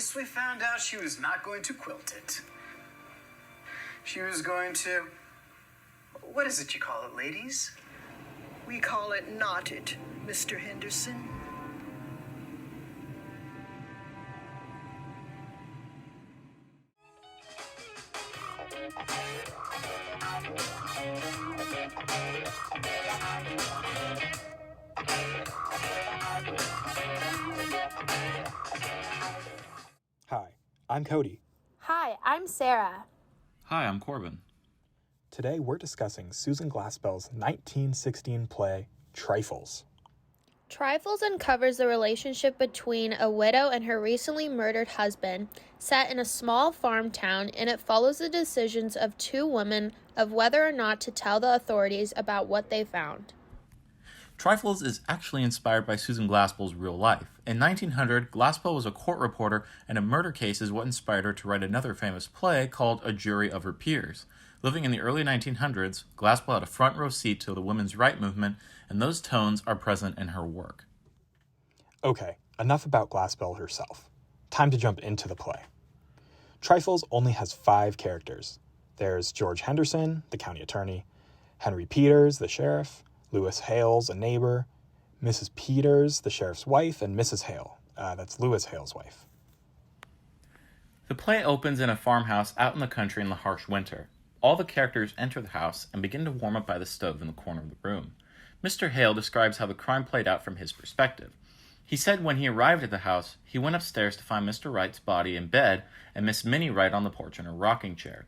least we found out she was not going to quilt it. She was going to... What is it you call it, ladies? We call it knotted, Mr. Henderson. Hi, I'm Cody. Hi, I'm Sara. Hi, I'm Corbin. Today we're discussing Susan Glaspell's 1916 play, Trifles. Trifles uncovers the relationship between a widow and her recently murdered husband, set in a small farm town, and it follows the decisions of two women of whether or not to tell the authorities about what they found. Trifles is actually inspired by Susan Glaspell's real life. In 1900, Glaspell was a court reporter, and a murder case is what inspired her to write another famous play called A Jury of Her Peers. Living in the early 1900s, Glaspell had a front row seat to the women's rights movement, and those tones are present in her work. Okay, enough about Glaspell herself. Time to jump into the play. Trifles only has 5 characters. There's George Henderson, the county attorney, Henry Peters, the sheriff, Lewis Hales, a neighbor, Mrs. Peters, the sheriff's wife, and Mrs. Hale. That's Lewis Hale's wife. The play opens in a farmhouse out in the country in the harsh winter. All the characters enter the house and begin to warm up by the stove in the corner of the room. Mr. Hale describes how the crime played out from his perspective. He said when he arrived at the house, he went upstairs to find Mr. Wright's body in bed and Miss Minnie Wright on the porch in her rocking chair.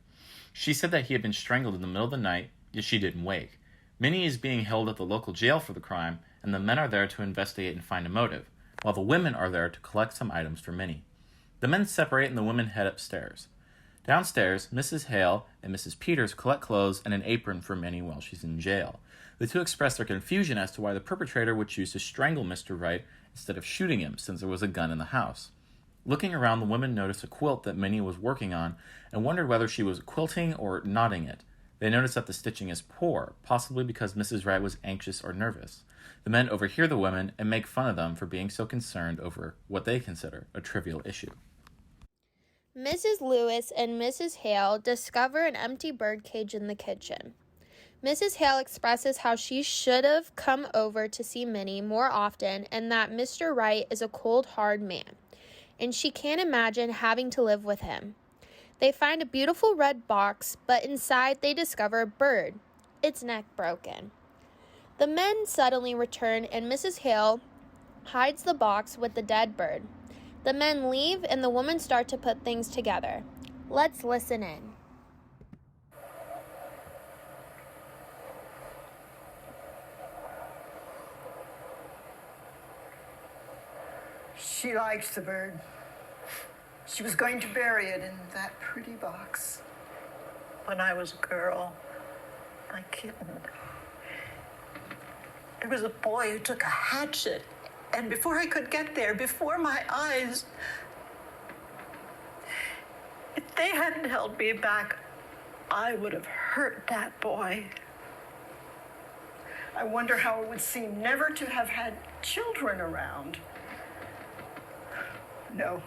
She said that he had been strangled in the middle of the night, yet she didn't wake. Minnie is being held at the local jail for the crime, and the men are there to investigate and find a motive, while the women are there to collect some items for Minnie. The men separate and the women head upstairs. Downstairs, Mrs. Hale and Mrs. Peters collect clothes and an apron for Minnie while she's in jail. The two express their confusion as to why the perpetrator would choose to strangle Mr. Wright instead of shooting him, since there was a gun in the house. Looking around, the women notice a quilt that Minnie was working on and wondered whether she was quilting or knotting it. They notice that the stitching is poor, possibly because Mrs. Wright was anxious or nervous. The men overhear the women and make fun of them for being so concerned over what they consider a trivial issue. Mrs. Lewis and Mrs. Hale discover an empty birdcage in the kitchen. Mrs. Hale expresses how she should have come over to see Minnie more often and that Mr. Wright is a cold, hard man, and she can't imagine having to live with him. They find a beautiful red box, but inside they discover a bird, its neck broken. The men suddenly return and Mrs. Hale hides the box with the dead bird. The men leave and the women start to put things together. Let's listen in. She likes the bird. She was going to bury it in that pretty box. When I was a girl, my kitten, there was a boy who took a hatchet, and before I could get there, before my eyes, if they hadn't held me back, I would have hurt that boy. I wonder how it would seem never to have had children around. No,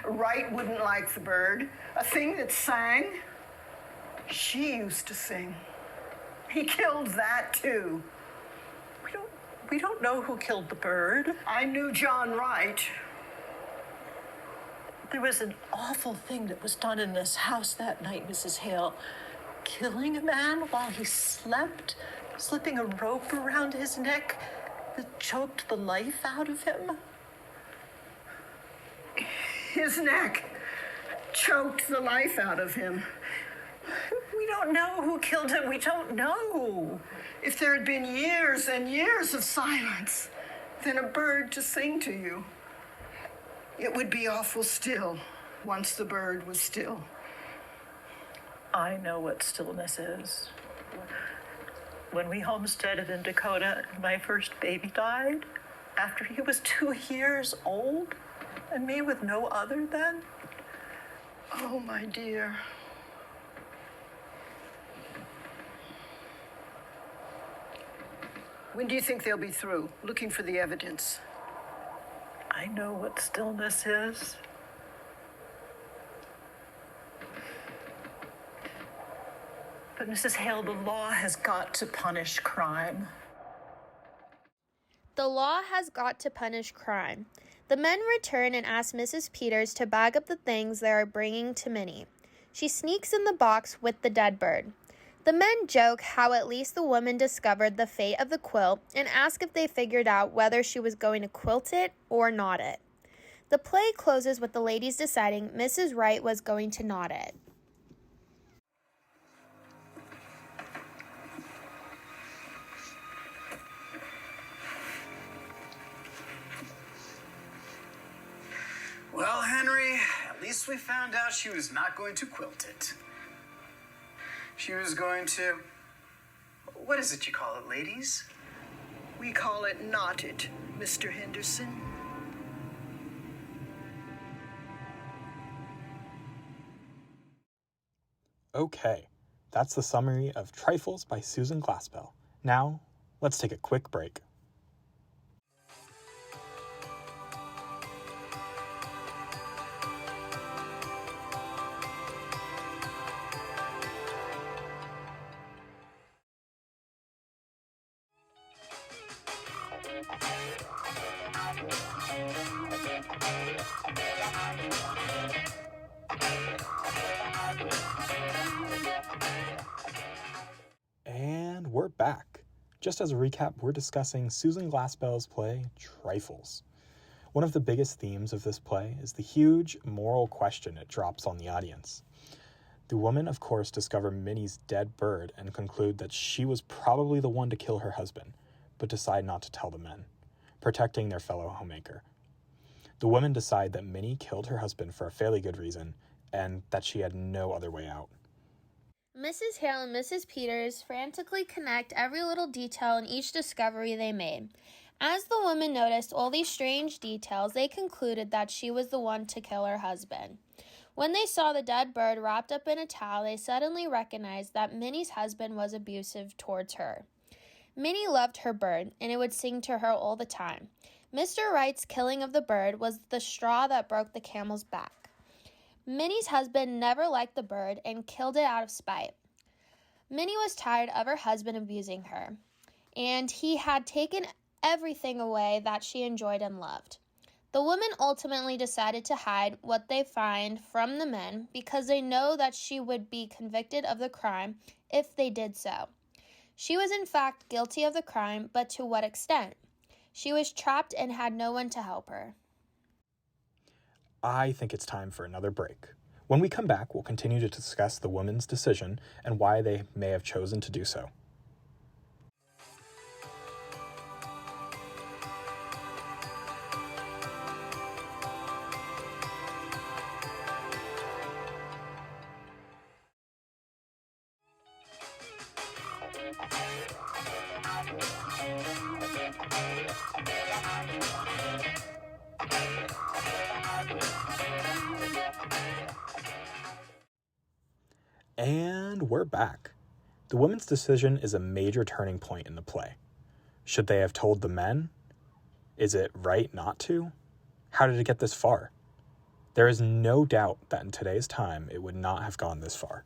Wright wouldn't like the bird, a thing that sang. She used to sing. He killed that too. We don't know who killed the bird. I knew John Wright. There was an awful thing that was done in this house that night, Mrs. Hale. Killing a man while he slept, slipping a rope around his neck that choked the life out of him. His neck choked the life out of him. We don't know who killed him. We don't know. If there had been years and years of silence, then a bird to sing to you, it would be awful still once the bird was still. I know what stillness is. When we homesteaded in Dakota, my first baby died after he was 2 years old, and me with no other then. Oh, my dear. When do you think they'll be through looking for the evidence? I know what stillness is. But Mrs. Hale, the law has got to punish crime. The law has got to punish crime. The men return and ask Mrs. Peters to bag up the things they are bringing to Minnie. She sneaks in the box with the dead bird. The men joke how at least the woman discovered the fate of the quilt and ask if they figured out whether she was going to quilt it or knot it. The play closes with the ladies deciding Mrs. Wright was going to knot it. Well, Henry, at least we found out she was not going to quilt it. She was going to... What is it you call it, ladies? We call it knotted, Mr. Henderson. Okay, that's the summary of Trifles by Susan Glaspell. Now, let's take a quick break. And we're back. Just as a recap, we're discussing Susan Glaspell's play, Trifles. One of the biggest themes of this play is the huge moral question it drops on the audience. The women, of course, discover Minnie's dead bird and conclude that she was probably the one to kill her husband, but decide not to tell the men, protecting their fellow homemaker. The women decide that Minnie killed her husband for a fairly good reason, and that she had no other way out. Mrs. Hale and Mrs. Peters frantically connect every little detail in each discovery they made. As the women noticed all these strange details, they concluded that she was the one to kill her husband. When they saw the dead bird wrapped up in a towel, they suddenly recognized that Minnie's husband was abusive towards her. Minnie loved her bird, and it would sing to her all the time. Mr. Wright's killing of the bird was the straw that broke the camel's back. Minnie's husband never liked the bird and killed it out of spite. Minnie was tired of her husband abusing her, and he had taken everything away that she enjoyed and loved. The women ultimately decided to hide what they find from the men because they know that she would be convicted of the crime if they did so. She was in fact guilty of the crime, but to what extent? She was trapped and had no one to help her. I think it's time for another break. When we come back, we'll continue to discuss the women's decision and why they may have chosen to do so. And we're back. The women's decision is a major turning point in the play. Should they have told the men? Is it right not to? How did it get this far? There is no doubt that in today's time it would not have gone this far.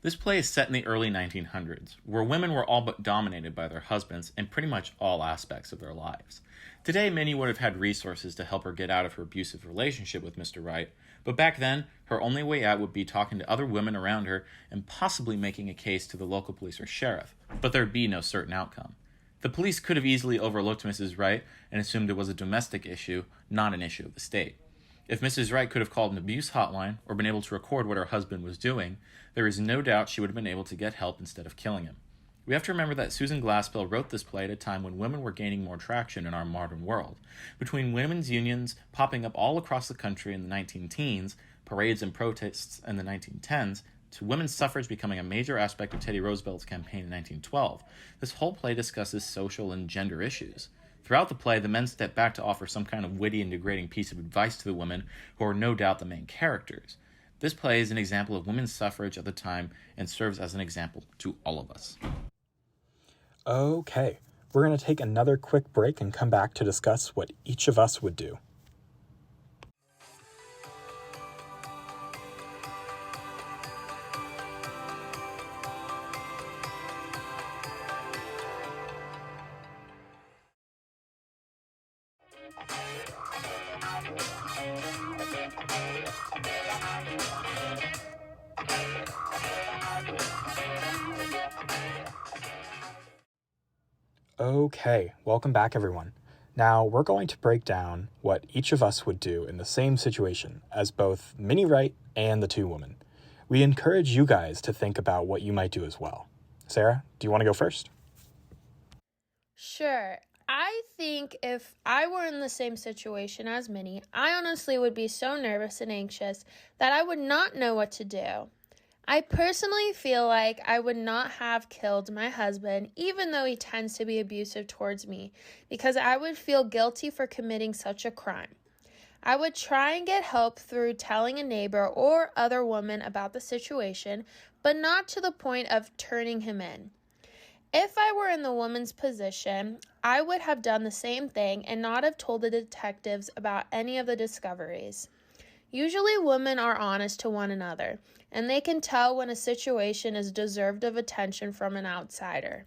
This play is set in the early 1900s, where women were all but dominated by their husbands in pretty much all aspects of their lives. Today, Minnie would have had resources to help her get out of her abusive relationship with Mr. Wright, but back then, her only way out would be talking to other women around her and possibly making a case to the local police or sheriff, but there'd be no certain outcome. The police could have easily overlooked Mrs. Wright and assumed it was a domestic issue, not an issue of the state. If Mrs. Wright could have called an abuse hotline or been able to record what her husband was doing, there is no doubt she would have been able to get help instead of killing him. We have to remember that Susan Glaspell wrote this play at a time when women were gaining more traction in our modern world. Between women's unions popping up all across the country in the 19-teens, parades and protests in the 1910s, to women's suffrage becoming a major aspect of Teddy Roosevelt's campaign in 1912, this whole play discusses social and gender issues. Throughout the play, the men step back to offer some kind of witty and degrading piece of advice to the women, who are no doubt the main characters. This play is an example of women's suffrage at the time and serves as an example to all of us. Okay, we're going to take another quick break and come back to discuss what each of us would do. Okay, welcome back everyone. Now we're going to break down what each of us would do in the same situation as both Minnie Wright and the two women. We encourage you guys to think about what you might do as well. Sarah, do you want to go first? Sure. I think if I were in the same situation as Minnie, I honestly would be so nervous and anxious that I would not know what to do. I personally feel like I would not have killed my husband, even though he tends to be abusive towards me, because I would feel guilty for committing such a crime. I would try and get help through telling a neighbor or other woman about the situation, but not to the point of turning him in. If I were in the woman's position, I would have done the same thing and not have told the detectives about any of the discoveries. Usually women are honest to one another, and they can tell when a situation is deserved of attention from an outsider.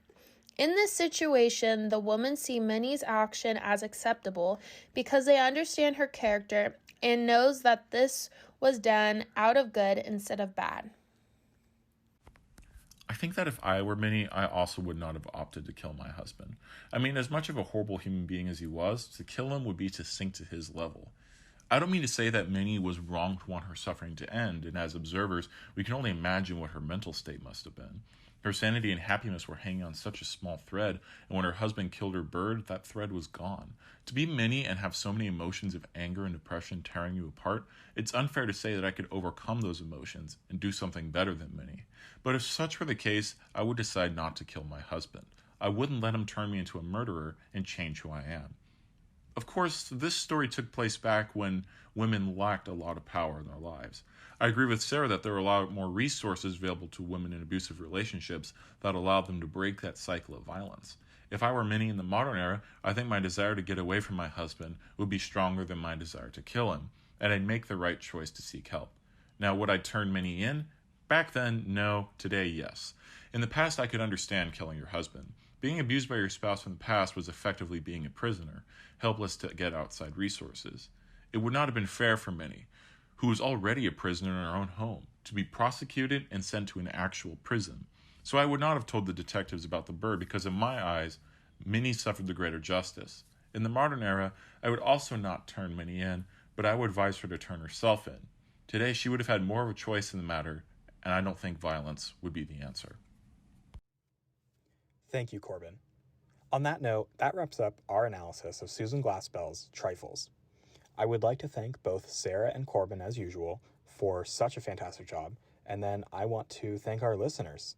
In this situation, the women see Minnie's action as acceptable because they understand her character and knows that this was done out of good instead of bad. I think that if I were Minnie, I also would not have opted to kill my husband. I mean, as much of a horrible human being as he was, to kill him would be to sink to his level. I don't mean to say that Minnie was wrong to want her suffering to end, and as observers, we can only imagine what her mental state must have been. Her sanity and happiness were hanging on such a small thread, and when her husband killed her bird, that thread was gone. To be Minnie and have so many emotions of anger and depression tearing you apart, it's unfair to say that I could overcome those emotions and do something better than Minnie. But if such were the case, I would decide not to kill my husband. I wouldn't let him turn me into a murderer and change who I am. Of course, this story took place back when women lacked a lot of power in their lives. I agree with Sarah that there are a lot more resources available to women in abusive relationships that allow them to break that cycle of violence. If I were Minnie in the modern era, I think my desire to get away from my husband would be stronger than my desire to kill him, and I'd make the right choice to seek help. Now, would I turn Minnie in? Back then, no. Today, yes. In the past, I could understand killing your husband. Being abused by your spouse in the past was effectively being a prisoner, helpless to get outside resources. It would not have been fair for Minnie, who was already a prisoner in her own home, to be prosecuted and sent to an actual prison. So I would not have told the detectives about the bird because in my eyes, Minnie suffered the greater justice. In the modern era, I would also not turn Minnie in, but I would advise her to turn herself in. Today, she would have had more of a choice in the matter, and I don't think violence would be the answer. Thank you, Corbin. On that note, that wraps up our analysis of Susan Glaspell's Trifles. I would like to thank both Sarah and Corbin, as usual, for such a fantastic job, and then I want to thank our listeners.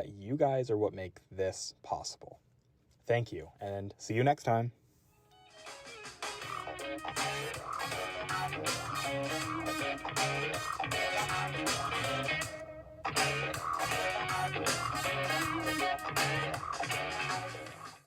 You guys are what make this possible. Thank you, and see you next time.